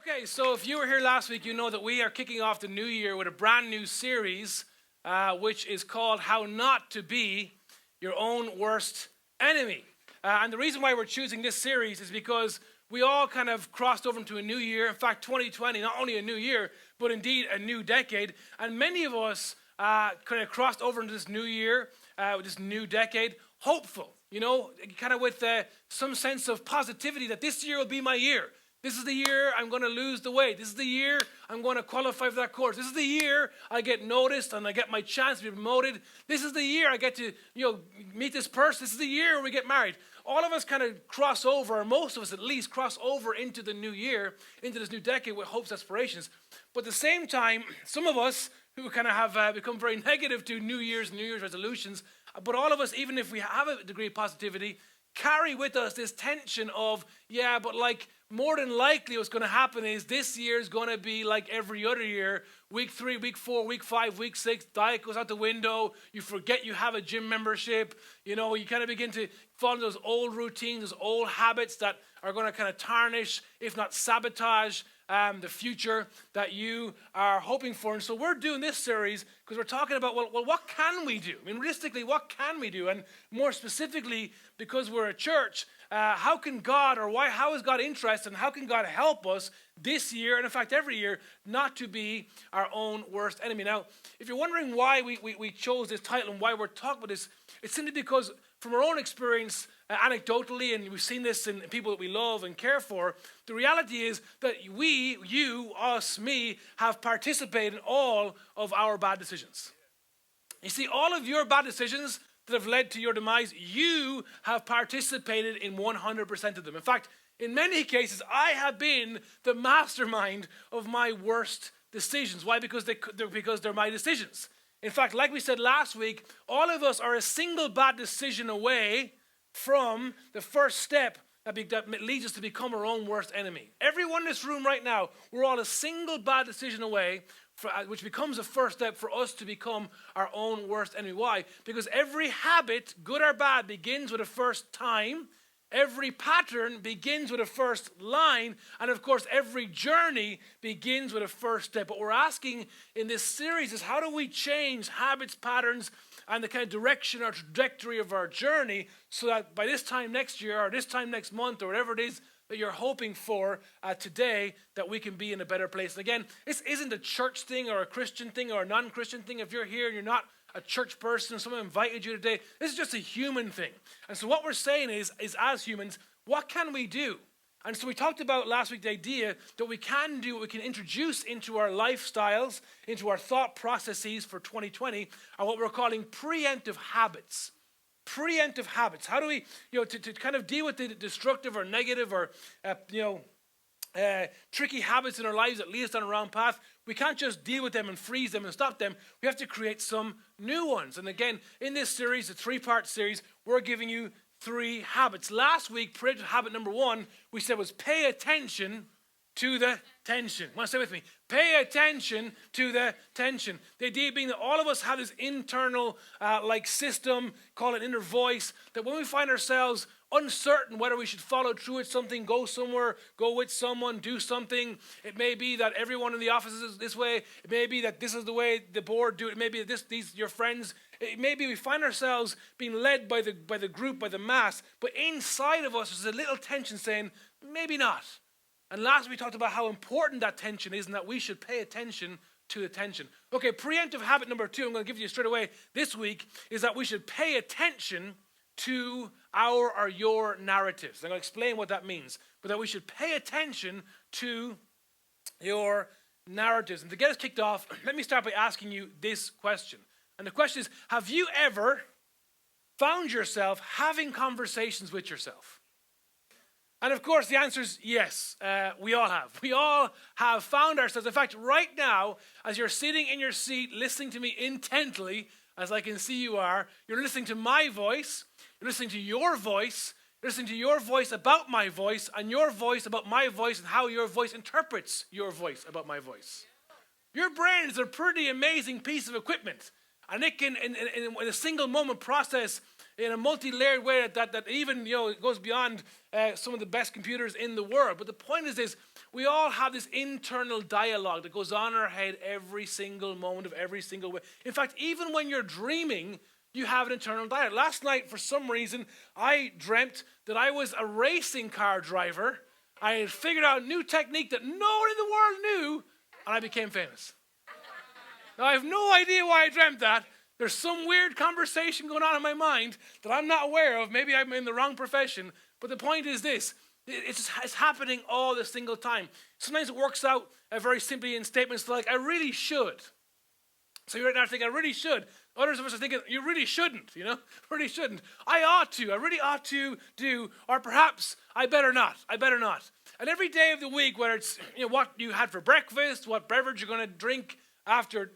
Okay, so if you were here last week, you know that we are kicking off the new year with a brand new series, which is called How Not to Be Your Own Worst Enemy. And the reason why we're choosing this series is because we all kind of crossed over into a new year. In fact, 2020, not only a new year, but indeed a new decade. And many of us kind of crossed over into this new year, with this new decade, hopeful, kind of with some sense of positivity that this year will be my year. This is the year I'm going to lose the weight. This is the year I'm going to qualify for that course. This is the year I get noticed and I get my chance to be promoted. This is the year I get to, meet this person. This is the year we get married. All of us kind of cross over, or most of us at least, cross over into the new year, into this new decade with hopes, aspirations. But at the same time, some of us who kind of have become very negative to New Year's and New Year's resolutions, but all of us, even if we have a degree of positivity, carry with us this tension of, more than likely what's going to happen is this year is going to be like every other year. Week 3, week 4, week 5, week 6, diet goes out the window. You forget you have a gym membership. You kind of begin to fall into those old routines, those old habits that are going to kind of tarnish, if not sabotage, the future that you are hoping for. And so we're doing this series because we're talking about, well, what can we do? I mean, realistically, what can we do? And more specifically, because we're a church, how can God, how is God interested, and how can God help us this year, and in fact every year, not to be our own worst enemy? Now, if you're wondering why we chose this title and why we're talking about this, it's simply because from our own experience, anecdotally, and we've seen this in people that we love and care for, the reality is that we, you, us, me, have participated in all of our bad decisions. You see, all of your bad decisions that have led to your demise, you have participated in 100% of them. In fact, in many cases, I have been the mastermind of my worst decisions. Why? Because they're my decisions. In fact, like we said last week, all of us are a single bad decision away from the first step that leads us to become our own worst enemy. Everyone in this room right now, we're all a single bad decision away, which becomes a first step for us to become our own worst enemy. Why? Because every habit, good or bad, begins with a first time. Every pattern begins with a first line. And of course, every journey begins with a first step. What we're asking in this series is, how do we change habits, patterns, and the kind of direction or trajectory of our journey so that by this time next year or this time next month or whatever it is that you're hoping for today, that we can be in a better place. And again, this isn't a church thing or a Christian thing or a non-Christian thing. If you're here and you're not a church person, someone invited you today, this is just a human thing. And so what we're saying is as humans, what can we do? And so we talked about last week the idea that we can do, we can introduce into our lifestyles, into our thought processes for 2020, are what we're calling preemptive habits. Preemptive habits. How do we, to kind of deal with the destructive or negative or, tricky habits in our lives that lead us down a wrong path? We can't just deal with them and freeze them and stop them. We have to create some new ones. And again, in this series, a 3-part series, we're giving you 3 habits. Last week, preemptive habit number 1, we said was pay attention to the tension. Want to stay with me? Pay attention to the tension. The idea being that all of us have this internal system, call it inner voice, that when we find ourselves uncertain whether we should follow through with something, go somewhere, go with someone, do something. It may be that everyone in the office is this way. It may be that this is the way the board do it. It may be that these your friends. It may be we find ourselves being led by the group, by the mass. But inside of us there's a little tension saying, maybe not. And last we talked about how important that tension is and that we should pay attention to the tension. Okay, preemptive habit number 2, I'm going to give you straight away this week, is that we should pay attention to our or your narratives. I'm going to explain what that means, but that we should pay attention to your narratives. And to get us kicked off, let me start by asking you this question. And the question is, have you ever found yourself having conversations with yourself? And of course, the answer is yes, we all have. We all have found ourselves. In fact, right now, as you're sitting in your seat, listening to me intently, as I can see you are, you're listening to my voice, you're listening to your voice, you're listening to your voice about my voice, and your voice about my voice, and how your voice interprets your voice about my voice. Your brain is a pretty amazing piece of equipment, and it can, in a single moment, process in a multi-layered way that even, it goes beyond some of the best computers in the world. But the point is this: we all have this internal dialogue that goes on in our head every single moment of every single way. In fact, even when you're dreaming, you have an internal dialogue. Last night, for some reason, I dreamt that I was a racing car driver. I had figured out a new technique that no one in the world knew, and I became famous. Now, I have no idea why I dreamt that. There's some weird conversation going on in my mind that I'm not aware of. Maybe I'm in the wrong profession. But the point is this: it's happening all the single time. Sometimes it works out very simply in statements like, I really should. So you're right now thinking, I really should. Others of us are thinking, you really shouldn't, really shouldn't. I ought to, I really ought to do, or perhaps I better not, And every day of the week, whether it's what you had for breakfast, what beverage you're going to drink after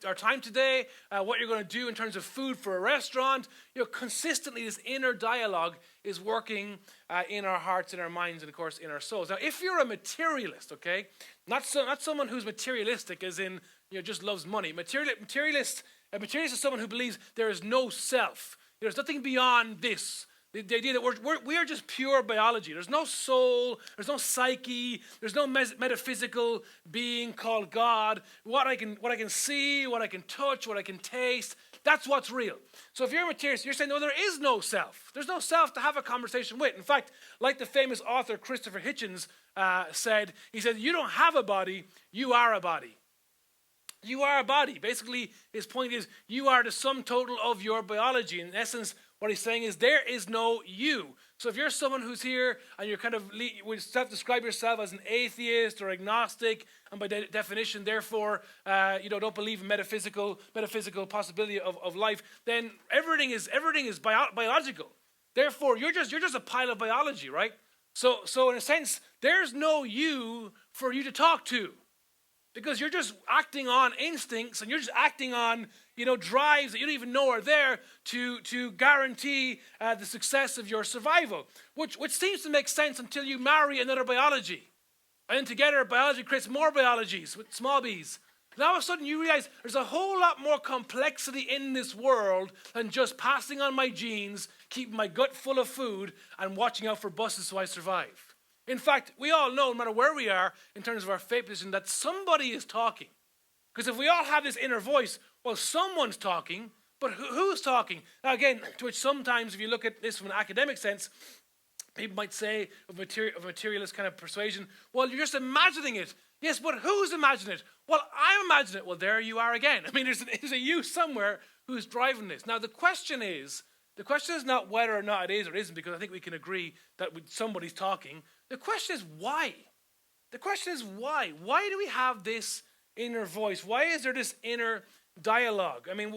our time today, what you're going to do in terms of food for a restaurant, consistently this inner dialogue is working in our hearts, in our minds, and of course in our souls. Now, if you're a materialist, okay, not someone who's materialistic as in just loves money. Materialist is someone who believes there is no self. There's nothing beyond this. The idea that we are just pure biology. There's no soul. There's no psyche. There's no metaphysical being called God. What I can see, what I can touch, what I can taste, that's what's real. So if you're a materialist, you're saying, no, there is no self. There's no self to have a conversation with. In fact, like the famous author Christopher Hitchens said, he said, you don't have a body, you are a body. You are a body. Basically, his point is you are the sum total of your biology. In essence, what he's saying is there is no you. So if you're someone who's here and you're would self-describe yourself as an atheist or agnostic, and by definition, therefore, don't believe in metaphysical possibility of life, then everything is biological. Therefore, you're just a pile of biology, right? So in a sense, there's no you for you to talk to. Because you're just acting on instincts and you're just acting on, drives that you don't even know are there to guarantee the success of your survival. Which seems to make sense until you marry another biology. And then together, biology creates more biologies with small b's. And all of a sudden you realize there's a whole lot more complexity in this world than just passing on my genes, keeping my gut full of food, and watching out for buses so I survive. In fact, we all know, no matter where we are in terms of our faith position, that somebody is talking. Because if we all have this inner voice, well, someone's talking, but who's talking? Now again, to which sometimes, if you look at this from an academic sense, people might say of materialist kind of persuasion, well, you're just imagining it. Yes, but who's imagining it? Well, I'm imagining it. Well, there you are again. I mean, there's a you somewhere who's driving this. Now, the question is not whether or not it is or isn't, because I think we can agree that somebody's talking. The question is why? The question is why? Why do we have this inner voice? Why is there this inner dialogue? I mean,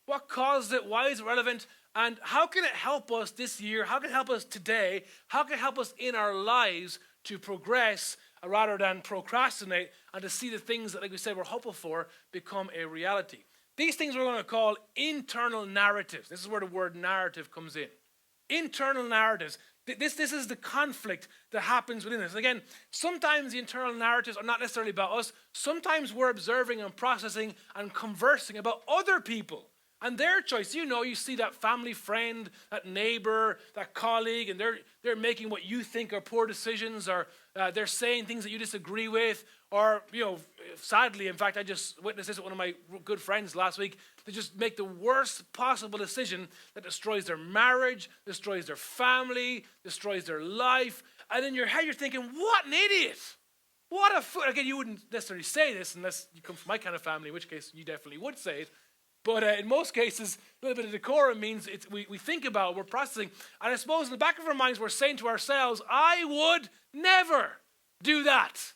what caused it? Why is it relevant? And how can it help us this year? How can it help us today? How can it help us in our lives to progress rather than procrastinate and to see the things that, like we said, we're hopeful for become a reality? These things we're going to call internal narratives. This is where the word narrative comes in. Internal narratives. This is the conflict that happens within us. Again, sometimes the internal narratives are not necessarily about us. Sometimes we're observing and processing and conversing about other people and their choice. You see that family friend, that neighbor, that colleague, and they're making what you think are poor decisions, or they're saying things that you disagree with, or, sadly, in fact, I just witnessed this with one of my good friends last week. They just make the worst possible decision that destroys their marriage, destroys their family, destroys their life. And in your head, you're thinking, what an idiot. What a fool. Again, you wouldn't necessarily say this unless you come from my kind of family, in which case you definitely would say it. But in most cases, a little bit of decorum means we think about it, we're processing. And I suppose in the back of our minds, we're saying to ourselves, I would never do that.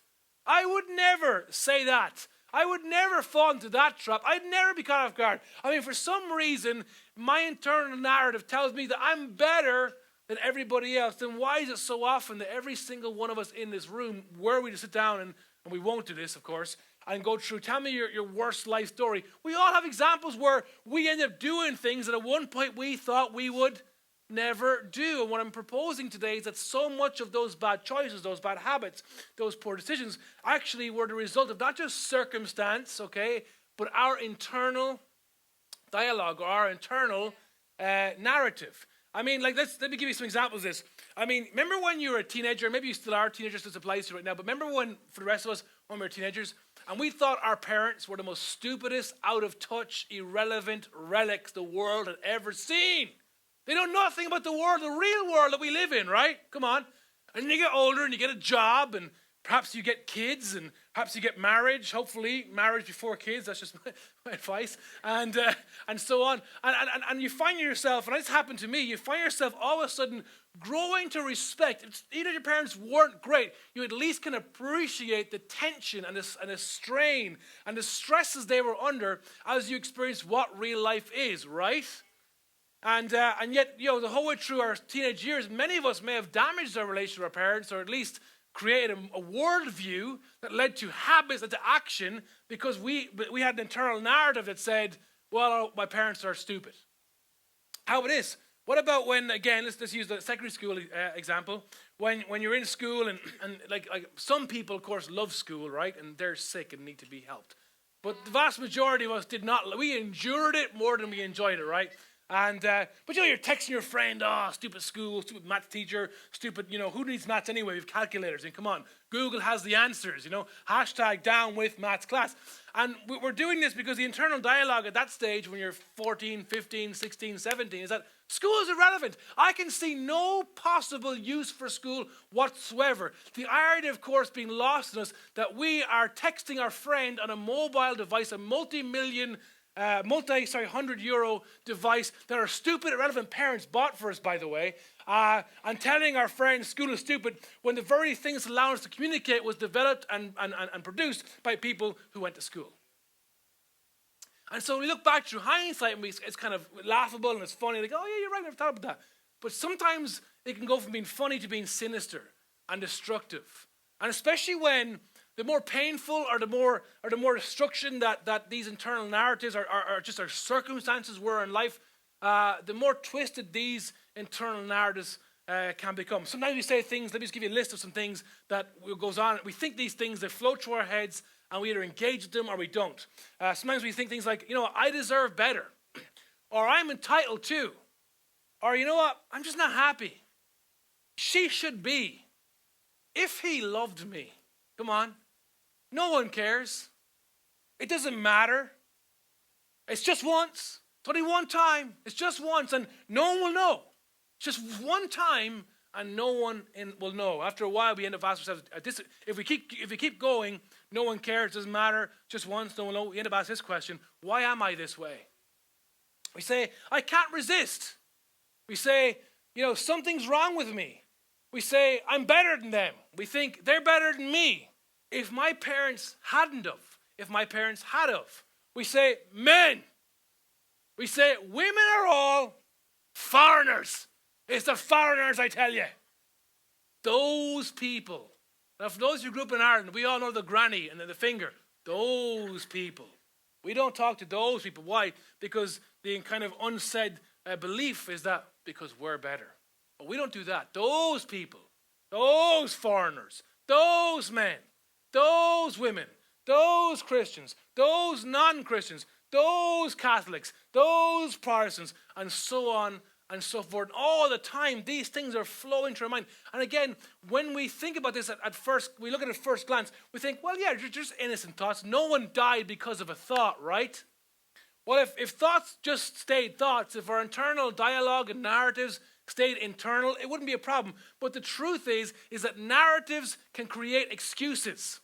I would never say that. I would never fall into that trap. I'd never be caught off guard. I mean, for some reason, my internal narrative tells me that I'm better than everybody else. Then why is it so often that every single one of us in this room, were we to sit down, and we won't do this, of course, and go through, tell me your worst life story. We all have examples where we end up doing things that at one point we thought we would never do. And what I'm proposing today is that so much of those bad choices, those bad habits, those poor decisions actually were the result of not just circumstance, okay, but our internal dialogue or our internal narrative. I mean, like, let me give you some examples of this. I mean, remember when you were a teenager, maybe you still are teenagers, this applies to you right now, but remember when, for the rest of us, when we were teenagers, and we thought our parents were the most stupidest, out-of-touch, irrelevant relics the world had ever seen. They know nothing about the world, the real world that we live in, right? Come on. And you get older and you get a job and perhaps you get kids and perhaps you get marriage, hopefully marriage before kids, that's just my advice, and so on. And you find yourself, and this happened to me, you find yourself all of a sudden growing to respect. Even if your parents weren't great, you at least can appreciate the tension and the strain and the stresses they were under as you experience what real life is, right? And yet, the whole way through our teenage years, many of us may have damaged our relationship with our parents, or at least created a worldview that led to habits and to action because we had an internal narrative that said, well, my parents are stupid. How it is? What about when, again, let's use the secondary school example. When you're in school and like some people, of course, love school, right? And they're sick and need to be helped. But the vast majority of us did not. We endured it more than we enjoyed it, right? And but you're texting your friend, stupid school, stupid maths teacher, stupid, who needs maths anyway? We have calculators. And come on, Google has the answers, hashtag down with maths class. And we're doing this because the internal dialogue at that stage when you're 14, 15, 16, 17 is that school is irrelevant. I can see no possible use for school whatsoever. The irony, of course, being lost in us that we are texting our friend on a mobile device, a €100 device that our stupid, irrelevant parents bought for us, by the way, and telling our friends school is stupid when the very things that allow us to communicate was developed and produced by people who went to school. And so we look back through hindsight and it's kind of laughable and it's funny, like, oh yeah, you're right, I never thought about that. But sometimes it can go from being funny to being sinister and destructive. And especially when the more painful or the more destruction that these internal narratives are just our circumstances were in life, the more twisted these internal narratives can become. Sometimes we say things, let me just give you a list of some things that goes on. We think these things, they flow through our heads and we either engage with them or we don't. Sometimes we think things like, I deserve better, or I'm entitled to, or you know what, I'm just not happy. She should be. If he loved me, come on. No one cares. It doesn't matter. It's just once. It's only one time. It's just once, and no one will know. It's just one time, and no one will know. After a while, we end up asking ourselves, if we keep going, no one cares. It doesn't matter. Just once, no one will know. We end up asking this question: why am I this way? We say, I can't resist. We say, something's wrong with me. We say, I'm better than them. We think they're better than me. If my parents hadn't of, if my parents had of, we say men. We say women are all foreigners. It's the foreigners, I tell you. Those people. Now, for those who grew up in Ireland, we all know the granny and then the finger. Those people. We don't talk to those people. Why? Because the kind of unsaid belief is that because we're better. But we don't do that. Those people, those foreigners, those men, those women, those Christians, those non-Christians, those Catholics, those Protestants, and so on and so forth. All the time, these things are flowing through our mind. And again, when we think about this at first, we look at it at first glance, we think, well, yeah, they're just innocent thoughts. No one died because of a thought, right? Well, if thoughts just stayed thoughts, if our internal dialogue and narratives stayed internal, it wouldn't be a problem. But the truth is that narratives can create excuses.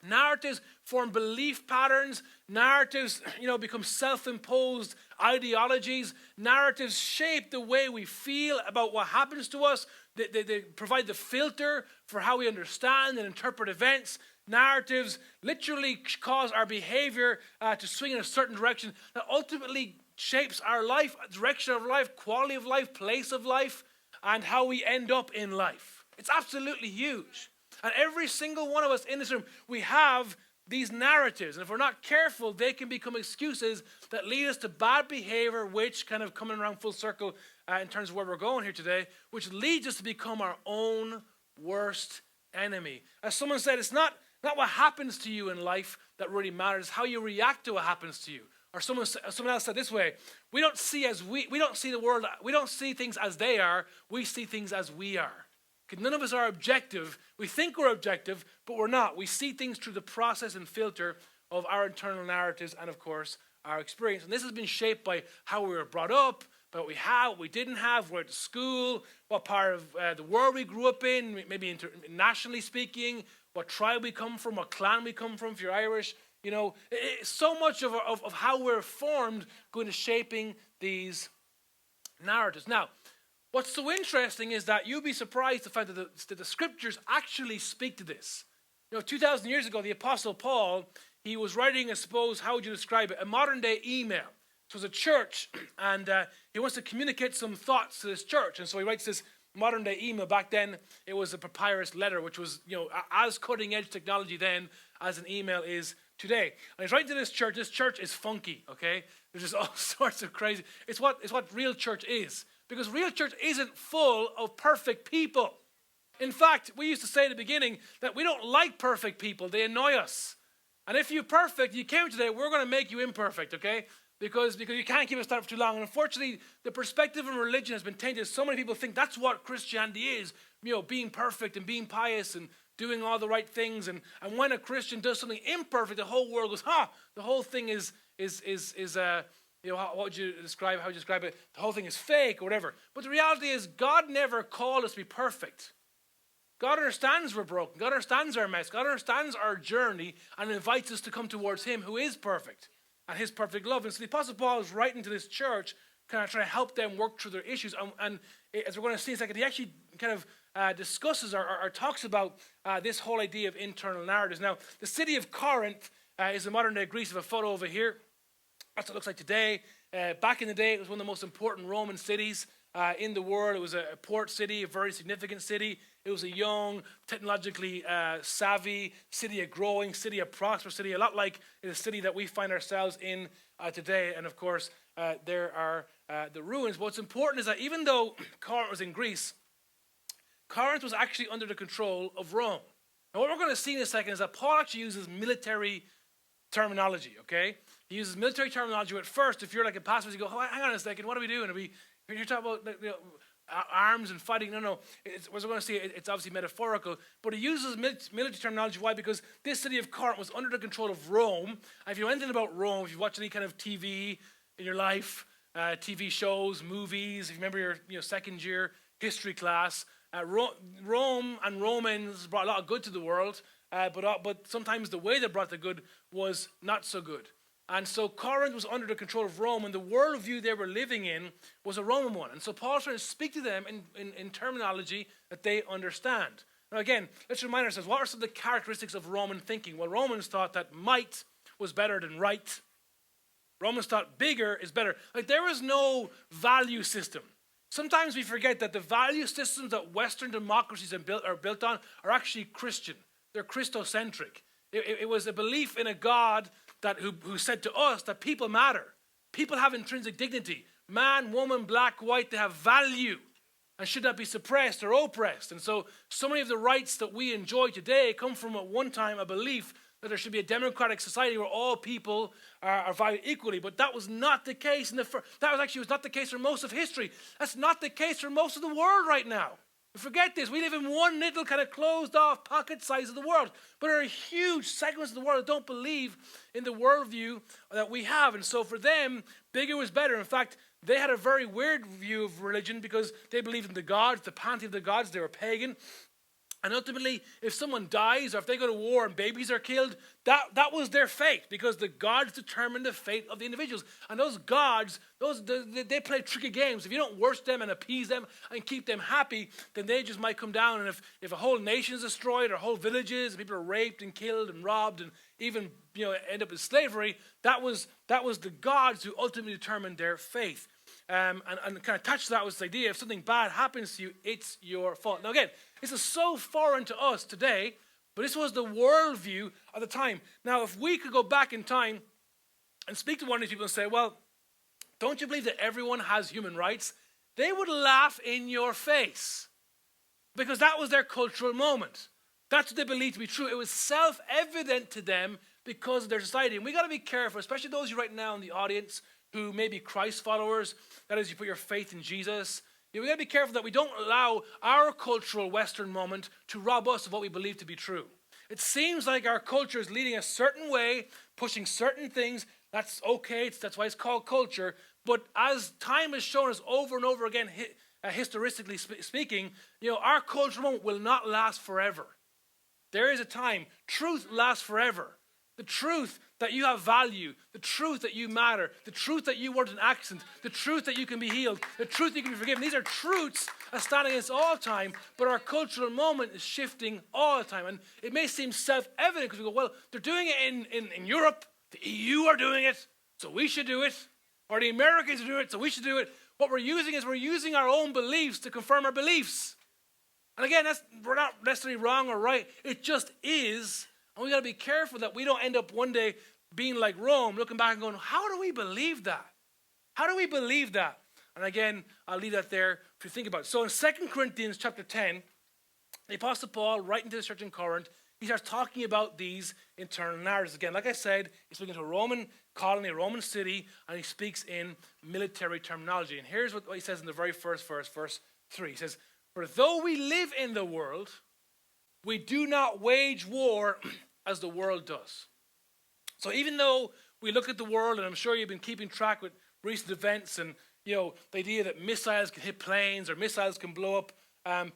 Narratives form belief patterns. Narratives, become self-imposed ideologies. Narratives shape the way we feel about what happens to us. They provide the filter for how we understand and interpret events. Narratives literally cause our behavior to swing in a certain direction that ultimately shapes our life, direction of life, quality of life, place of life, and how we end up in life. It's absolutely huge. And every single one of us in this room, we have these narratives. And if we're not careful, they can become excuses that lead us to bad behavior, which kind of coming around full circle in terms of where we're going here today, which leads us to become our own worst enemy. As someone said, it's not what happens to you in life that really matters, how you react to what happens to you. Or someone else said this way: we don't see the world, we don't see things as they are, we see things as we are. Okay, none of us are objective. We think we're objective, but we're not. We see things through the process and filter of our internal narratives and, of course, our experience. And this has been shaped by how we were brought up, by what we have, what we didn't have, where to school, what part of the world we grew up in, maybe nationally speaking, what tribe we come from, what clan we come from, if you're Irish. You know, so much of how we're formed going to shaping these narratives. Now, what's so interesting is that you'll be surprised to find that the scriptures actually speak to this. You know, 2,000 years ago, the Apostle Paul, he was writing, I suppose, how would you describe it? A modern day email. So it was a church, and he wants to communicate some thoughts to this church. And so he writes this modern day email. Back then, it was a papyrus letter, which was, you know, as cutting edge technology then as an email is today. And he's writing to this church. This church is funky, okay? There's just all sorts of crazy. It's what real church is. Because real church isn't full of perfect people. In fact, we used to say at the beginning that we don't like perfect people. They annoy us. And if you're perfect, you came today, we're going to make you imperfect, okay? Because you can't keep us down for too long. And unfortunately, the perspective of religion has been tainted. So many people think that's what Christianity is. You know, being perfect and being pious and doing all the right things. And when a Christian does something imperfect, the whole world goes, the whole thing is you know, how would you describe it? The whole thing is fake or whatever. But the reality is God never called us to be perfect. God understands we're broken. God understands our mess. God understands our journey and invites us to come towards him who is perfect and his perfect love. And so the Apostle Paul is writing to this church, kind of trying to help them work through their issues. And as we're going to see in a second, he actually kind of discusses or talks about this whole idea of internal narratives. Now, the city of Corinth is in modern day Greece. I have a photo over here. That's what it looks like today. Back in the day, it was one of the most important Roman cities in the world. It was a port city, a very significant city. It was a young, technologically savvy city, a growing city, a prosperous city, a lot like the city that we find ourselves in today. And of course, there are the ruins. But what's important is that even though Corinth was in Greece, Corinth was actually under the control of Rome. Now, what we're going to see in a second is that Paul actually uses military terminology, okay? He uses military terminology. At first, if you're like a pacifist, you go, hang on a second, what are we doing? You're talking about arms and fighting. No. As we're going to see, it's obviously metaphorical. But he uses military terminology. Why? Because this city of Corinth was under the control of Rome. And if you know anything about Rome, if you watch any kind of TV in your life, TV shows, movies, if you remember your second year history class, Rome and Romans brought a lot of good to the world. But sometimes the way they brought the good was not so good. And so Corinth was under the control of Rome, and the worldview they were living in was a Roman one. And so Paul's trying to speak to them in terminology that they understand. Now again, let's remind ourselves, what are some of the characteristics of Roman thinking? Well, Romans thought that might was better than right. Romans thought bigger is better. Like, there was no value system. Sometimes we forget that the value systems that Western democracies are built on are actually Christian. They're Christocentric. It was a belief in a God who said to us that people matter. People have intrinsic dignity. Man, woman, black, white, they have value and should not be suppressed or oppressed. And so many of the rights that we enjoy today come from at one time a belief that there should be a democratic society where all people are valued equally. But that was not the case. Was not the case for most of history. That's not the case for most of the world right now. Forget this. We live in one little kind of closed off pocket size of the world. But there are huge segments of the world that don't believe in the worldview that we have. And so for them, bigger was better. In fact, they had a very weird view of religion because they believed in the gods, the pantheon of the gods. They were pagan. And ultimately, if someone dies or if they go to war and babies are killed, that was their fate, because the gods determine the fate of the individuals. And those gods, they play tricky games. If you don't worship them and appease them and keep them happy, then they just might come down. And if a whole nation is destroyed or whole villages, and people are raped and killed and robbed and even end up in slavery, that was the gods who ultimately determined their fate. And kind of attached to that was this idea: if something bad happens to you, it's your fault. Now again, this is so foreign to us today, but this was the worldview at the time. Now, if we could go back in time and speak to one of these people and say, well, don't you believe that everyone has human rights? They would laugh in your face, because that was their cultural moment. That's what they believed to be true. It was self-evident to them because of their society. And we got to be careful, especially those of you right now in the audience who may be Christ followers. That is, you put your faith in Jesus. We got to be careful that we don't allow our cultural Western moment to rob us of what we believe to be true. It seems like our culture is leading a certain way, pushing certain things. That's okay. That's why it's called culture. But as time has shown us over and over again, historically speaking, our cultural moment will not last forever. There is a time. Truth lasts forever. The truth that you have value, the truth that you matter, the truth that you weren't an accident, the truth that you can be healed, the truth that you can be forgiven. These are truths that stand against all time, but our cultural moment is shifting all the time. And it may seem self-evident because we go, well, they're doing it in Europe. The EU are doing it, so we should do it. Or the Americans are doing it, so we should do it. What we're using our own beliefs to confirm our beliefs. And again, we're not necessarily wrong or right. It just is. And we got to be careful that we don't end up one day being like Rome, looking back and going, how do we believe that? How do we believe that? And again, I'll leave that there if you think about it. So in 2 Corinthians chapter 10, the Apostle Paul, writing to the church in Corinth, he starts talking about these internal narratives. Again, like I said, he's speaking to a Roman colony, a Roman city, and he speaks in military terminology. And here's what he says in the very first verse, verse 3. He says, for though we live in the world, we do not wage war as the world does. So even though we look at the world, and I'm sure you've been keeping track with recent events and, the idea that missiles can hit planes or missiles can blow up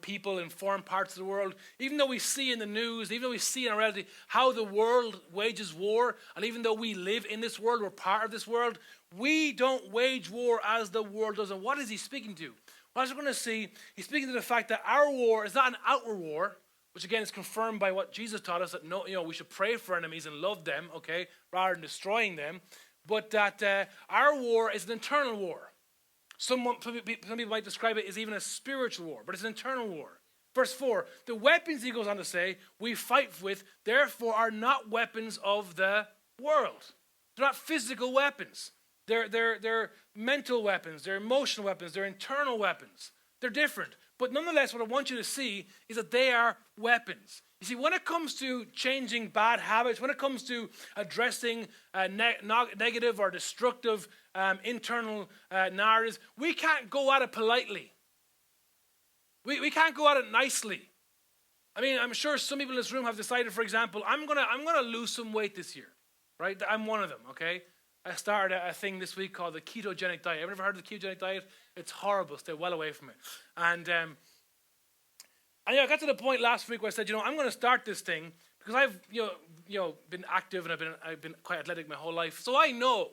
people in foreign parts of the world, even though we see in the news, even though we see in our reality how the world wages war, and even though we live in this world, we're part of this world, we don't wage war as the world does. And what is he speaking to? Well, as we're going to see, he's speaking to the fact that our war is not an outward war, which again is confirmed by what Jesus taught us, that we should pray for enemies and love them, okay, rather than destroying them, but that our war is an internal war. Some people might describe it as even a spiritual war, but it's an internal war. Verse 4, the weapons, he goes on to say, we fight with, therefore are not weapons of the world. They're not physical weapons. They're mental weapons, they're emotional weapons, they're internal weapons. They're different. But nonetheless, what I want you to see is that they are weapons. You see, when it comes to changing bad habits, when it comes to addressing negative or destructive internal narratives, we can't go at it politely. We can't go at it nicely. I mean, I'm sure some people in this room have decided, for example, I'm gonna lose some weight this year, right? I'm one of them, okay? I started a thing this week called the ketogenic diet. Ever heard of the ketogenic diet? It's horrible. Stay well away from it. And I got to the point last week where I said, I'm going to start this thing because I've been active and I've been quite athletic my whole life. So I know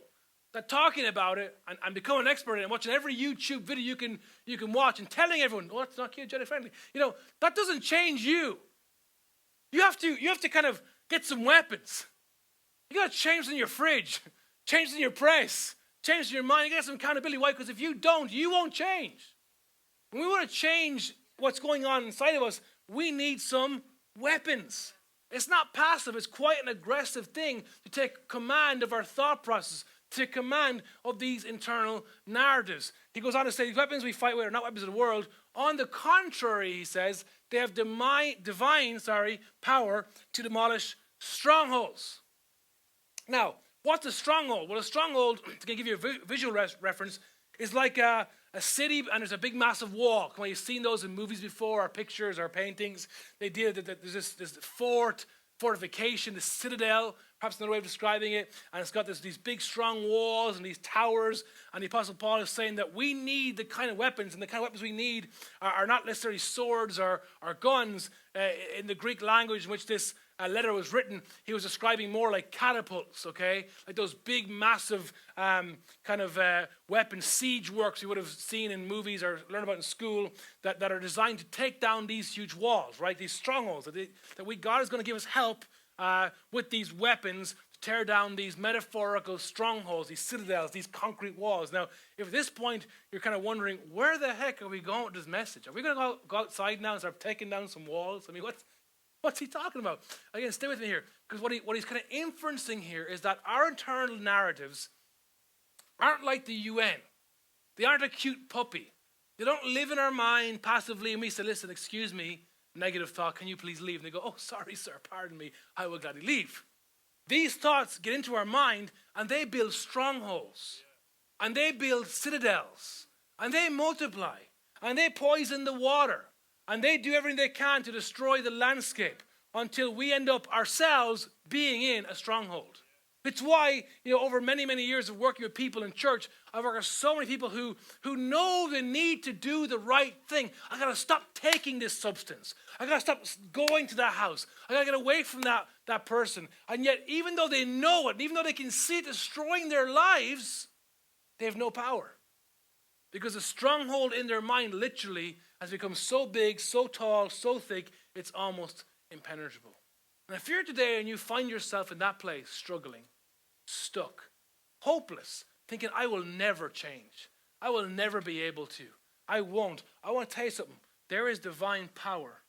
that talking about it and becoming an expert in it and watching every YouTube video you can watch and telling everyone, oh, it's not ketogenic friendly. That doesn't change you. You have to kind of get some weapons. You got to change in your fridge. Change in your press. Change in your mind. You get some accountability. Why? Because if you don't, you won't change. When we want to change what's going on inside of us, we need some weapons. It's not passive. It's quite an aggressive thing to take command of our thought process, to take command of these internal narratives. He goes on to say, these weapons we fight with are not weapons of the world. On the contrary, he says, they have divine power to demolish strongholds. Now, what's a stronghold? Well, a stronghold, to give you a visual reference, is like a city and there's a big massive wall. When you've seen those in movies before, or pictures, or paintings, the idea that there's this fortification, this citadel, perhaps another way of describing it, and it's got these big strong walls and these towers, and the Apostle Paul is saying that we need the kind of weapons, and the kind of weapons we need are not necessarily swords or guns. In the Greek language in which this letter was written, he was describing more like catapults, okay? Like those big, massive weapons, siege works you would have seen in movies or learned about in school that are designed to take down these huge walls, right? These strongholds. God is going to give us help with these weapons to tear down these metaphorical strongholds, these citadels, these concrete walls. Now, if at this point you're kind of wondering, where the heck are we going with this message? Are we going to go outside now and start taking down some walls? I mean, what's he talking about? Again, stay with me here, because what he's kind of inferencing here is that our internal narratives aren't like the UN. They aren't a cute puppy. They don't live in our mind passively, and we say, listen, excuse me, negative thought, can you please leave? And they go, oh, sorry, sir, pardon me, I will gladly leave. These thoughts get into our mind and they build strongholds. And they build citadels. And they multiply. And they poison the water. And they do everything they can to destroy the landscape until we end up ourselves being in a stronghold. It's why, over many, many years of working with people in church, I've worked with so many people who know the need to do the right thing. I got to stop taking this substance. I got to stop going to that house. I got to get away from that person. And yet, even though they know it, even though they can see it destroying their lives, they have no power. Because the stronghold in their mind literally has become so big, so tall, so thick, it's almost impenetrable. And if you're today and you find yourself in that place, struggling, stuck, hopeless, thinking, I will never change. I will never be able to. I won't. I want to tell you something. There is divine power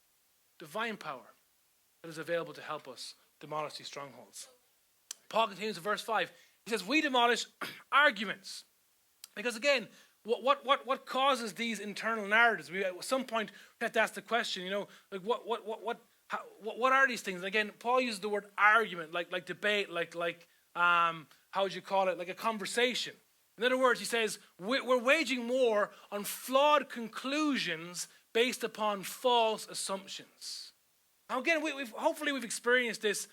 that is available to help us demolish these strongholds. Paul continues in verse 5. He says, we demolish arguments. Because again, what causes these internal narratives? At some point, we have to ask the question, what are these things? And again, Paul uses the word argument, like debate, how would you call it? Like a conversation. In other words, he says, we're waging war on flawed conclusions based upon false assumptions. Now again, hopefully we've experienced this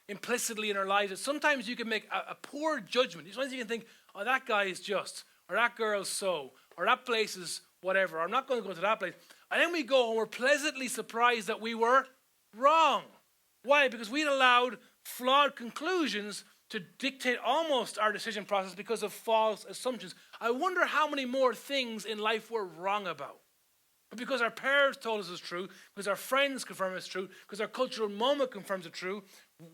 implicitly in our lives. That sometimes you can make a poor judgment. Sometimes you can think, oh, that guy is just, or that girl's so, or that place is whatever, or I'm not going to go to that place. And then we go and we're pleasantly surprised that we were wrong. Why? Because we'd allowed flawed conclusions to dictate almost our decision process because of false assumptions. I wonder how many more things in life we're wrong about. But because our parents told us it's true, because our friends confirm it's true, because our cultural moment confirms it's true,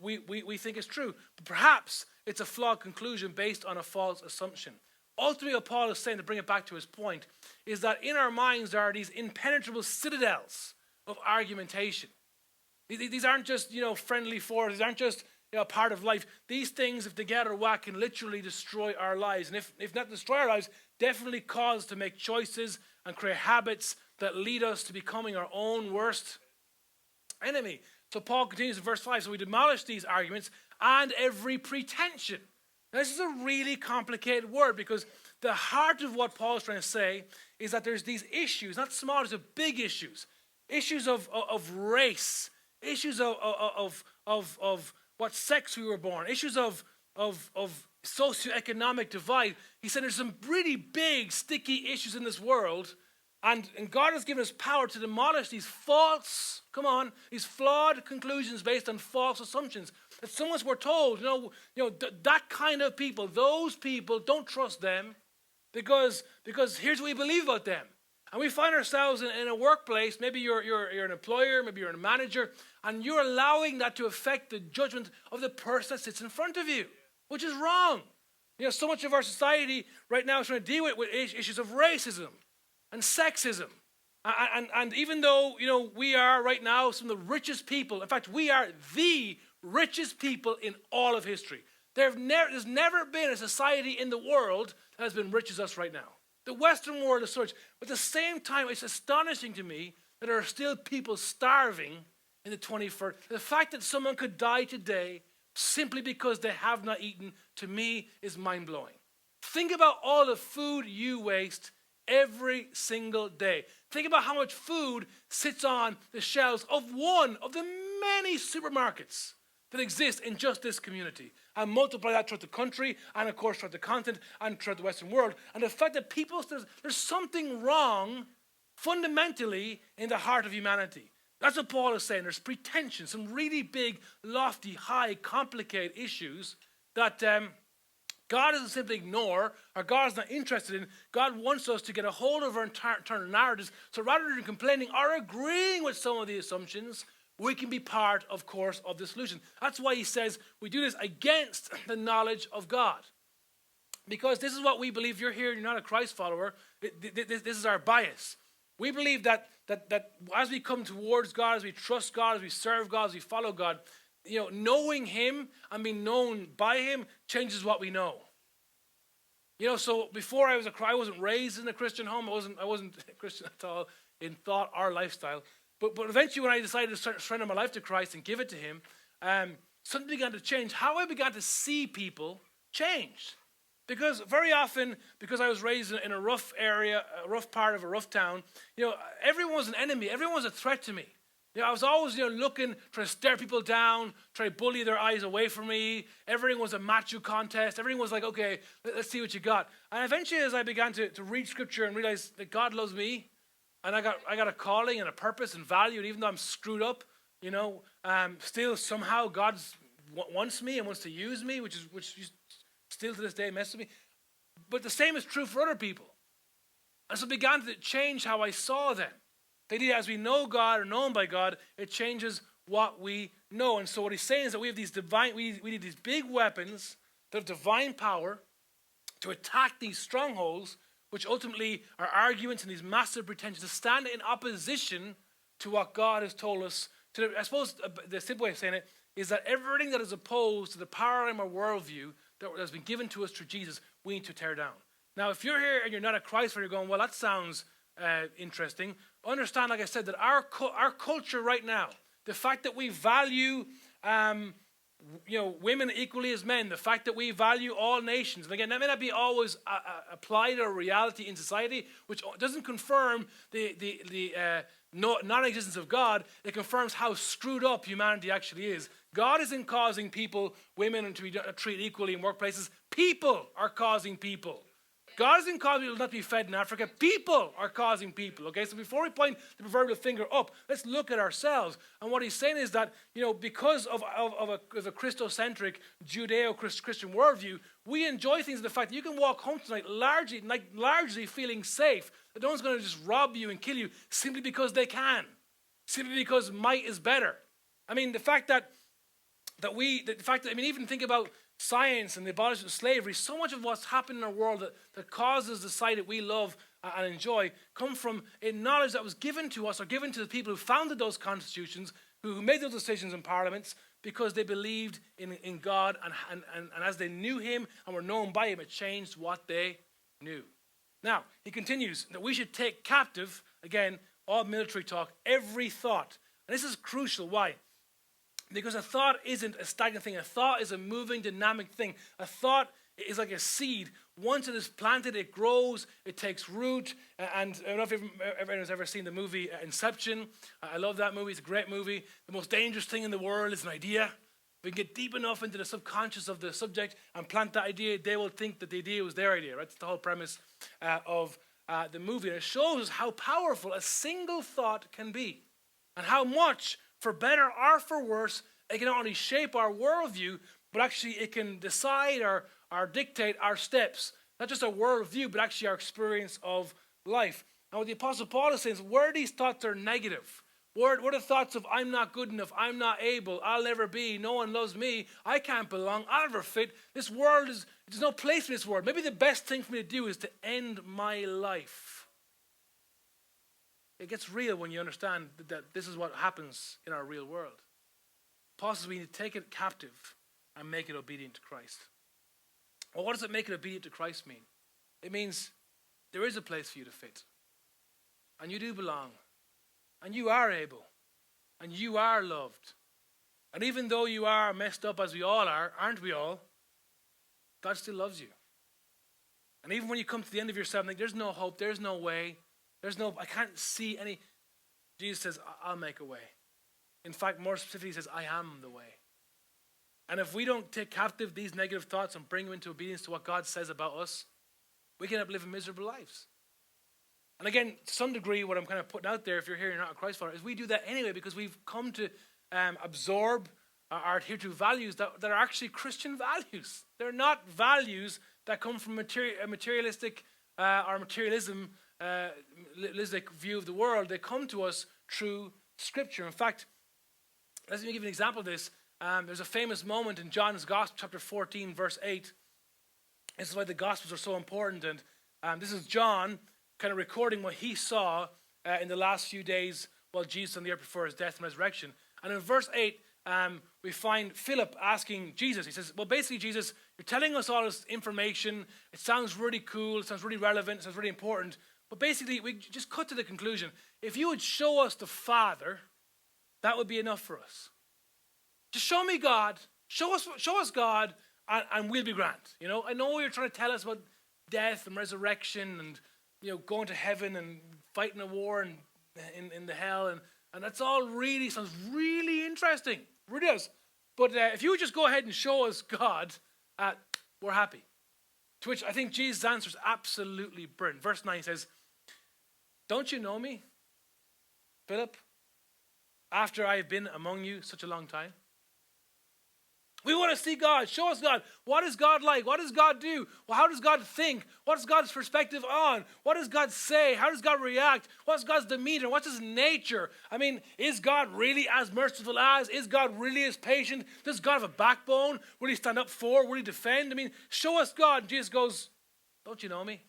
we think it's true. But perhaps it's a flawed conclusion based on a false assumption. Ultimately, what Paul is saying, to bring it back to his point, is that in our minds there are these impenetrable citadels of argumentation. These aren't just, friendly forces. These aren't just, part of life. These things, if they get out of whack, can literally destroy our lives. And if not destroy our lives, definitely cause us to make choices and create habits that lead us to becoming our own worst enemy. So Paul continues in verse 5. So we demolish these arguments and every pretension. Now, this is a really complicated word because the heart of what Paul is trying to say is that there's these issues, not small, these are big issues. Issues of race, issues of what sex we were born, issues of socioeconomic divide. He said there's some really big, sticky issues in this world, and God has given us power to demolish these these flawed conclusions based on false assumptions. That someone's we're told, that kind of people, those people, don't trust them because here's what we believe about them. And we find ourselves in a workplace, maybe you're an employer, maybe you're a manager, and you're allowing that to affect the judgment of the person that sits in front of you, which is wrong. So much of our society right now is trying to deal with issues of racism and sexism. And even though, we are right now some of the richest people, in fact, we are the richest people in all of history. There's never been a society in the world that has been rich as us right now. The Western world is such. But at the same time, it's astonishing to me that there are still people starving in the 21st. The fact that someone could die today simply because they have not eaten, to me, is mind-blowing. Think about all the food you waste every single day. Think about how much food sits on the shelves of one of the many supermarkets that exist in just this community, and multiply that throughout the country, and of course throughout the continent, and throughout the Western world. And the fact that there's something wrong fundamentally in the heart of humanity. That's what Paul is saying. There's pretension, some really big, lofty, high, complicated issues that God doesn't simply ignore, or God is not interested in. God wants us to get a hold of our internal narratives. So rather than complaining or agreeing with some of the assumptions, we can be part, of course, of the solution. That's why he says we do this against the knowledge of God. Because this is what we believe. If you're here and you're not a Christ follower, this is our bias. We believe that as we come towards God, as we trust God, as we serve God, as we follow God, knowing him and being known by him changes what we know. So before I wasn't raised in a Christian home. I wasn't a Christian at all in thought or lifestyle. But eventually when I decided to surrender my life to Christ and give it to him, something began to change. How I began to see people changed. Because very often, because I was raised in a rough area, a rough part of a rough town, everyone was an enemy. Everyone was a threat to me. I was always, looking, trying to stare people down, trying to bully their eyes away from me. Everything was a macho contest. Everything was like, okay, let's see what you got. And eventually, as I began to read Scripture and realize that God loves me, and I got a calling and a purpose and value, and even though I'm screwed up, still somehow God wants me and wants to use me, which still to this day messes with me. But the same is true for other people. And so it began to change how I saw them. The idea, as we know God or known by God, it changes what we know. And so what he's saying is that we have these we need these big weapons that have divine power to attack these strongholds, which ultimately are arguments and these massive pretensions, to stand in opposition to what God has told us to do. I suppose the simple way of saying it is that everything that is opposed to the paradigm or worldview that has been given to us through Jesus, we need to tear down. Now, if you're here and you're not a Christ follower, you're going, well, that sounds interesting. Understand, like I said, that our culture right now, the fact that we value women equally as men, the fact that we value all nations, and again, that may not be always applied or reality in society, which doesn't confirm the non-existence of God. It confirms how screwed up humanity actually is. God isn't causing people, women, to be treated equally in workplaces. People are causing people. God isn't causing people not to be fed in Africa. People are causing people. Okay, so before we point the proverbial finger up, let's look at ourselves. And what he's saying is that, because of a Christocentric, Judeo-Christian worldview, we enjoy things in the fact that you can walk home tonight largely feeling safe. That no one's going to just rob you and kill you simply because they can. Simply because might is better. I mean, even think about science and the abolishment of slavery. So much of what's happened in our world that causes the side that we love and enjoy come from a knowledge that was given to us or given to the people who founded those constitutions, who made those decisions in parliaments, because they believed in God and as they knew him and were known by him, it changed what they knew. Now, he continues that we should take captive, again, all military talk, every thought. And this is crucial. Why? Because a thought isn't a stagnant thing. A thought is a moving, dynamic thing. A thought is like a seed. Once it is planted, it grows, it takes root. And I don't know if everyone's ever seen the movie Inception. I love that movie. It's a great movie. The most dangerous thing in the world is an idea. We can get deep enough into the subconscious of the subject and plant that idea, they will think that the idea was their idea. Right? That's the whole premise of the movie. And it shows us how powerful a single thought can be and how much, for better or for worse, it can not only shape our worldview, but actually it can decide or dictate our steps. Not just our worldview, but actually our experience of life. And what the Apostle Paul is saying is, where these thoughts are negative, what are the thoughts of I'm not good enough, I'm not able, I'll never be, no one loves me, I can't belong, I'll never fit, this world there's no place in this world. Maybe the best thing for me to do is to end my life. It gets real when you understand that this is what happens in our real world. Paul says we need to take it captive and make it obedient to Christ. Well, what does it make it obedient to Christ mean? It means there is a place for you to fit. And you do belong. And you are able. And you are loved. And even though you are messed up as we all are, aren't we all? God still loves you. And even when you come to the end of yourself, like, there's no hope, there's no way. I can't see any. Jesus says, I'll make a way. In fact, more specifically, he says, I am the way. And if we don't take captive these negative thoughts and bring them into obedience to what God says about us, we can end up living miserable lives. And again, to some degree, what I'm kind of putting out there, if you're here and you're not a Christ follower, is we do that anyway because we've come to absorb or adhere to values that are actually Christian values. They're not values that come from materialistic or materialism view of the world. They come to us through Scripture. In fact, let me give you an example of this. There's a famous moment in John's Gospel, chapter 14, verse 8. This is why the Gospels are so important. And this is John kind of recording what he saw in the last few days while Jesus on the earth before his death and resurrection. And in verse 8, we find Philip asking Jesus. He says, well, basically, Jesus, you're telling us all this information. It sounds really cool. It sounds really relevant. It sounds really important. But basically, we just cut to the conclusion. If you would show us the Father, that would be enough for us. Just show me God, Show us God, and we'll be grand. You know, I know you're trying to tell us about death and resurrection and, you know, going to heaven and fighting a war and in the hell, and that's all really sounds really interesting. It really does. But if you would just go ahead and show us God, we're happy. To which I think Jesus' answer is absolutely brilliant. Verse 9 says, don't you know me, Philip, after I have been among you such a long time? We want to see God. Show us God. What is God like? What does God do? Well, how does God think? What is God's perspective on? What does God say? How does God react? What's God's demeanor? What's his nature? I mean, is God really as merciful as? Is God really as patient? Does God have a backbone? Will he stand up for? Will he defend? I mean, show us God. And Jesus goes, don't you know me?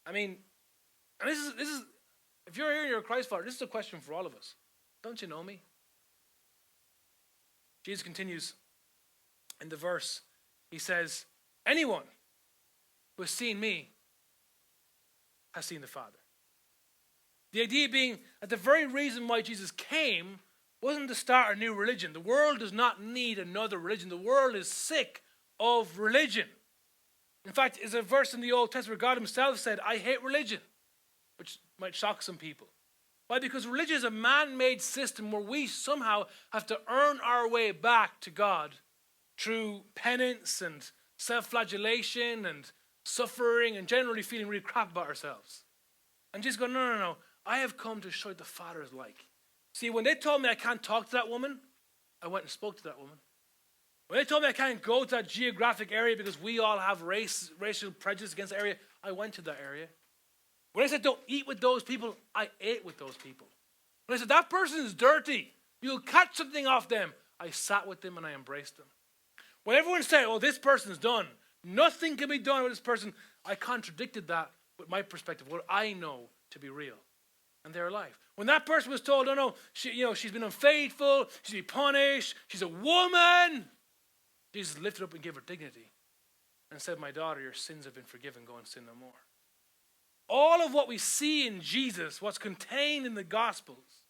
I mean, and this is, if you're here and you're a Christ follower, this is a question for all of us. Don't you know me? Jesus continues in the verse. He says, anyone who has seen me has seen the Father. The idea being that the very reason why Jesus came wasn't to start a new religion. The world does not need another religion. The world is sick of religion. In fact, there's a verse in the Old Testament where God himself said, I hate religion, which might shock some people. Why? Because religion is a man-made system where we somehow have to earn our way back to God through penance and self-flagellation and suffering and generally feeling really crap about ourselves. And Jesus goes, no. I have come to show you what the Father is like. See, when they told me I can't talk to that woman, I went and spoke to that woman. When they told me I can't go to that geographic area because we all have racial prejudice against the area, I went to that area. When I said don't eat with those people, I ate with those people. When I said that person is dirty, you'll catch something off them, I sat with them and I embraced them. When everyone said, oh, this person's done, nothing can be done with this person, I contradicted that with my perspective, what I know to be real. And they're alive. When that person was told, no, she's been unfaithful, she's been punished, she's a woman, Jesus lifted up and gave her dignity and said, my daughter, your sins have been forgiven, go and sin no more. All of what we see in Jesus, what's contained in the Gospels,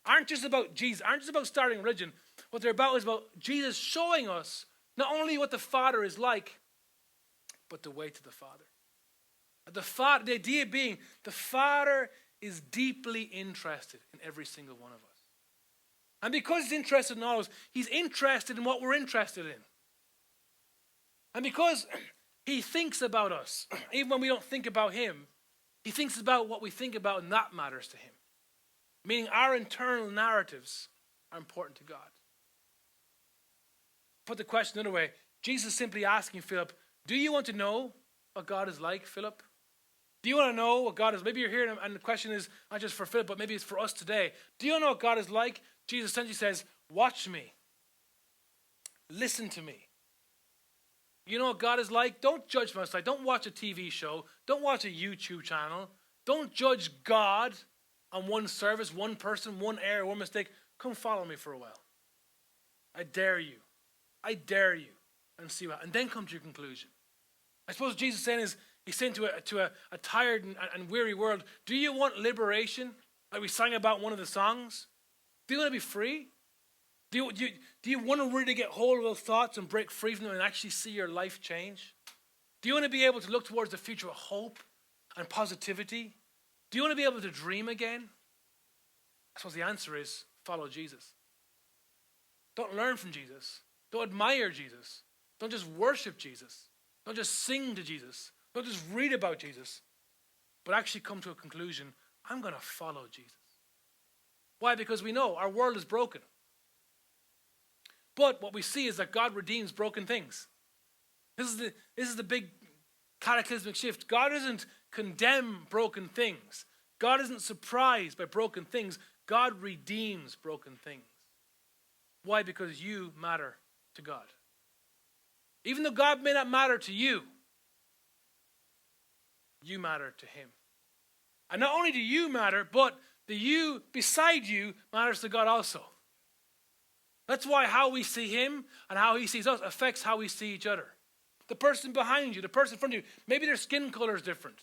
aren't just about Jesus, aren't just about starting religion. What they're about is about Jesus showing us not only what the Father is like, but the way to the Father. The idea being, the Father is deeply interested in every single one of us. And because he's interested in all of us, he's interested in what we're interested in. And because he thinks about us, even when we don't think about him, he thinks about what we think about, and that matters to him. Meaning our internal narratives are important to God. Put the question another way. Jesus is simply asking Philip, do you want to know what God is like, Philip? Do you want to know what God is? Maybe you're here and the question is not just for Philip, but maybe it's for us today. Do you know what God is like? Jesus essentially says, watch me. Listen to me. You know what God is like? Don't judge my side. Don't watch a TV show. Don't watch a YouTube channel. Don't judge God on one service, one person, one error, one mistake. Come follow me for a while. I dare you. I dare you. And see what, and then come to your conclusion. I suppose what Jesus is saying is, he's saying to a tired and weary world, do you want liberation? Like we sang about in one of the songs? Do you want to be free? Do you want to really get hold of those thoughts and break free from them and actually see your life change? Do you want to be able to look towards the future with hope and positivity? Do you want to be able to dream again? I suppose the answer is follow Jesus. Don't learn from Jesus. Don't admire Jesus. Don't just worship Jesus. Don't just sing to Jesus. Don't just read about Jesus. But actually come to a conclusion, I'm going to follow Jesus. Why? Because we know our world is broken. But what we see is that God redeems broken things. This is the big cataclysmic shift. God doesn't condemn broken things. God isn't surprised by broken things. God redeems broken things. Why? Because you matter to God. Even though God may not matter to you, you matter to him. And not only do you matter, but the you beside you matters to God also. That's why how we see him and how he sees us affects how we see each other. The person behind you, the person in front of you, maybe their skin color is different.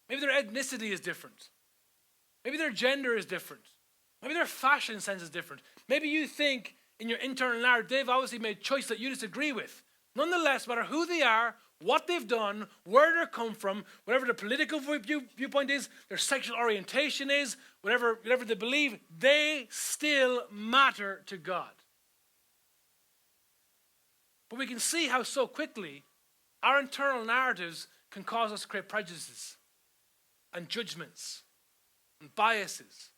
Maybe their ethnicity is different. Maybe their gender is different. Maybe their fashion sense is different. Maybe you think in your internal narrative, they've obviously made choices that you disagree with. Nonetheless, no matter who they are, what they've done, where they come from, whatever their political viewpoint is, their sexual orientation is, whatever they believe, they still matter to God. But we can see how so quickly our internal narratives can cause us to create prejudices and judgments and biases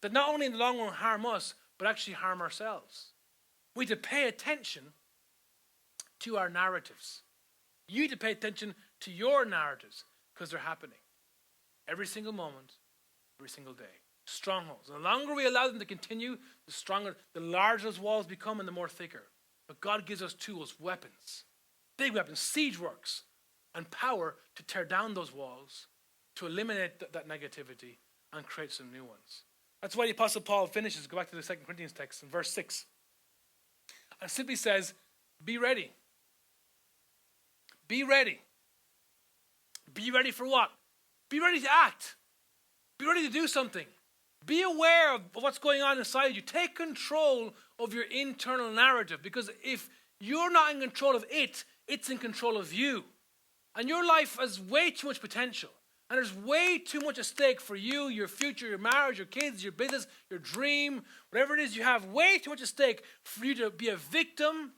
that not only in the long run harm us, but actually harm ourselves. We need to pay attention to our narratives. You need to pay attention to your narratives because they're happening every single moment, every single day. Strongholds. The longer we allow them to continue, the stronger, the larger those walls become and the more thicker. But God gives us tools, weapons, big weapons, siege works, and power to tear down those walls, to eliminate that negativity and create some new ones. That's why the Apostle Paul finishes. Go back to the 2 Corinthians text in verse 6. And simply says, be ready. Be ready. Be ready for what? Be ready to act. Be ready to do something. Be aware of what's going on inside you. Take control of your internal narrative, because if you're not in control of it, it's in control of you. And your life has way too much potential. And there's way too much at stake for you, your future, your marriage, your kids, your business, your dream, whatever it is you have, way too much at stake for you to be a victim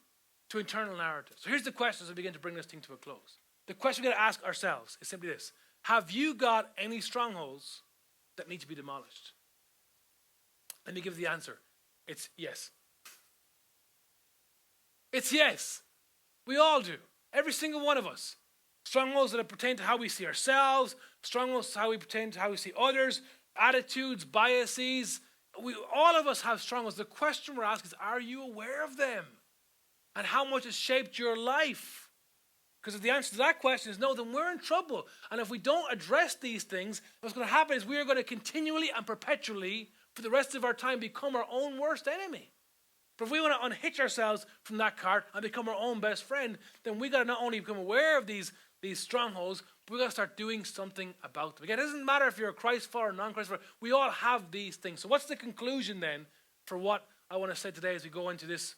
to internal narrative. So here's the question as we begin to bring this thing to a close. The question we've got to ask ourselves is simply this. Have you got any strongholds that need to be demolished? Let me give the answer. It's yes. It's yes. We all do. Every single one of us. Strongholds that pertain to how we see ourselves, strongholds to how we pertain to how we see others, attitudes, biases. All of us have strongholds. The question we're asking is, are you aware of them? And how much has shaped your life? Because if the answer to that question is no, then we're in trouble. And if we don't address these things, what's going to happen is we are going to continually and perpetually, for the rest of our time, become our own worst enemy. But if we want to unhitch ourselves from that cart and become our own best friend, then we got to not only become aware of these strongholds, but we got to start doing something about them. Again, it doesn't matter if you're a Christ follower or non-Christ follower. We all have these things. So what's the conclusion then for what I want to say today as we go into this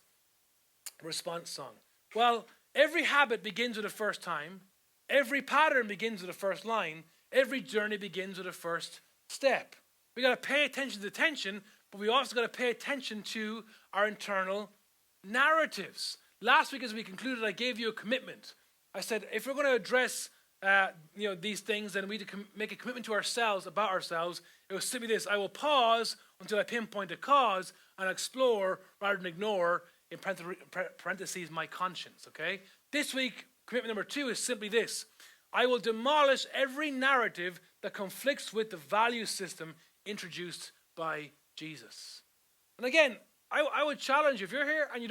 response song? Well, every habit begins with a first time. Every pattern begins with a first line. Every journey begins with a first step. We got to pay attention to the tension, but we also got to pay attention to our internal narratives. Last week as we concluded, I gave you a commitment. I said, if we're going to address these things, then we need to make a commitment to ourselves, about ourselves. It was simply this: I will pause until I pinpoint a cause and explore rather than ignore, in parentheses, my conscience. Okay? This week, commitment number 2 is simply this: I will demolish every narrative that conflicts with the value system introduced by Jesus. And again, I would challenge you, if you're here and you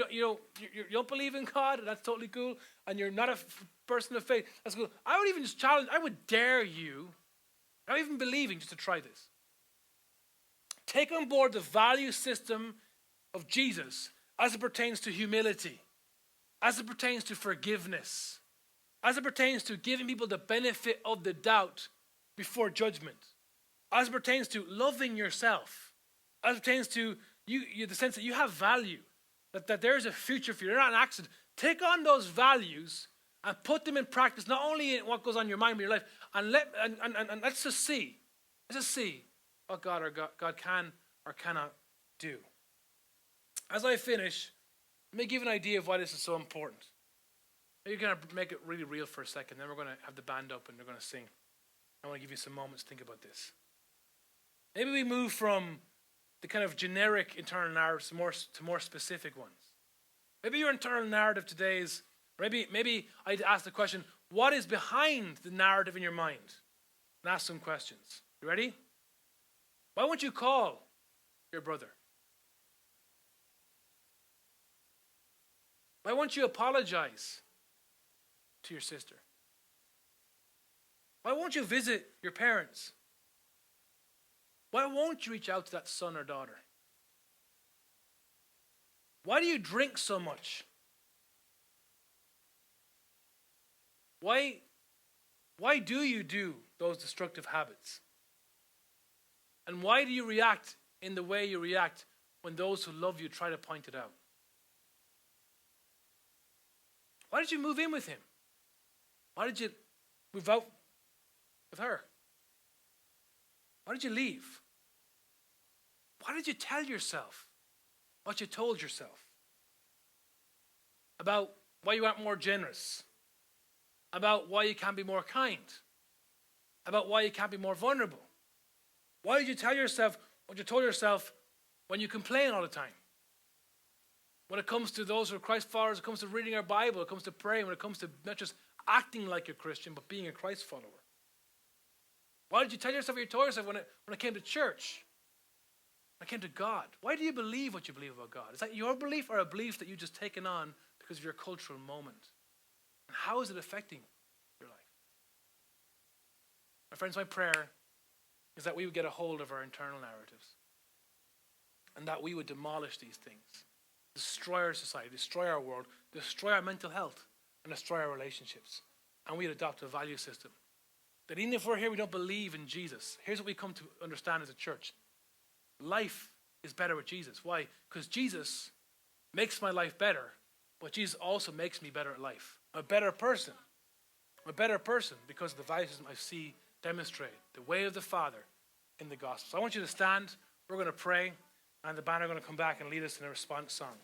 don't believe in God, and that's totally cool, and you're not a person of faith, that's cool. I would even just challenge, I would dare you, not even believing, just to try this. Take on board the value system of Jesus as it pertains to humility, as it pertains to forgiveness, as it pertains to giving people the benefit of the doubt before judgment, as it pertains to loving yourself, as it pertains to you the sense that you have value, that there is a future for you. They're not an accident. Take on those values and put them in practice, not only in what goes on in your mind but your life, and let's just see. Let's just see what God can or cannot do. As I finish, let me give an idea of why this is so important. Maybe you're going to make it really real for a second. Then we're going to have the band up and they're going to sing. I want to give you some moments to think about this. Maybe we move from the kind of generic internal narratives to more specific ones. Maybe your internal narrative today is, maybe I'd ask the question, what is behind the narrative in your mind? And ask some questions. You ready? Why won't you call your brother? Why won't you apologize to your sister? Why won't you visit your parents? Why won't you reach out to that son or daughter? Why do you drink so much? Why do you do those destructive habits? And why do you react in the way you react when those who love you try to point it out? Why did you move in with him? Why did you move out with her? Why did you leave? Why did you tell yourself what you told yourself? About why you aren't more generous? About why you can't be more kind? About why you can't be more vulnerable? Why did you tell yourself what you told yourself when you complain all the time? When it comes to those who are Christ followers, it comes to reading our Bible, it comes to praying, when it comes to not just acting like a Christian, but being a Christ follower. Why did you tell yourself what you told yourself when it came to church? When it came to God? Why do you believe what you believe about God? Is that your belief or a belief that you've just taken on because of your cultural moment? And how is it affecting your life? My friends, my prayer is that we would get a hold of our internal narratives and that we would demolish these things, destroy our society, destroy our world, destroy our mental health, and destroy our relationships. And we'd adopt a value system that even if we're here, we don't believe in Jesus. Here's what we come to understand as a church. Life is better with Jesus. Why? Because Jesus makes my life better, but Jesus also makes me better at life. I'm a better person. I'm a better person because of the value system I see demonstrate the way of the Father in the gospel. So I want you to stand. We're going to pray, and the band are going to come back and lead us in a response song.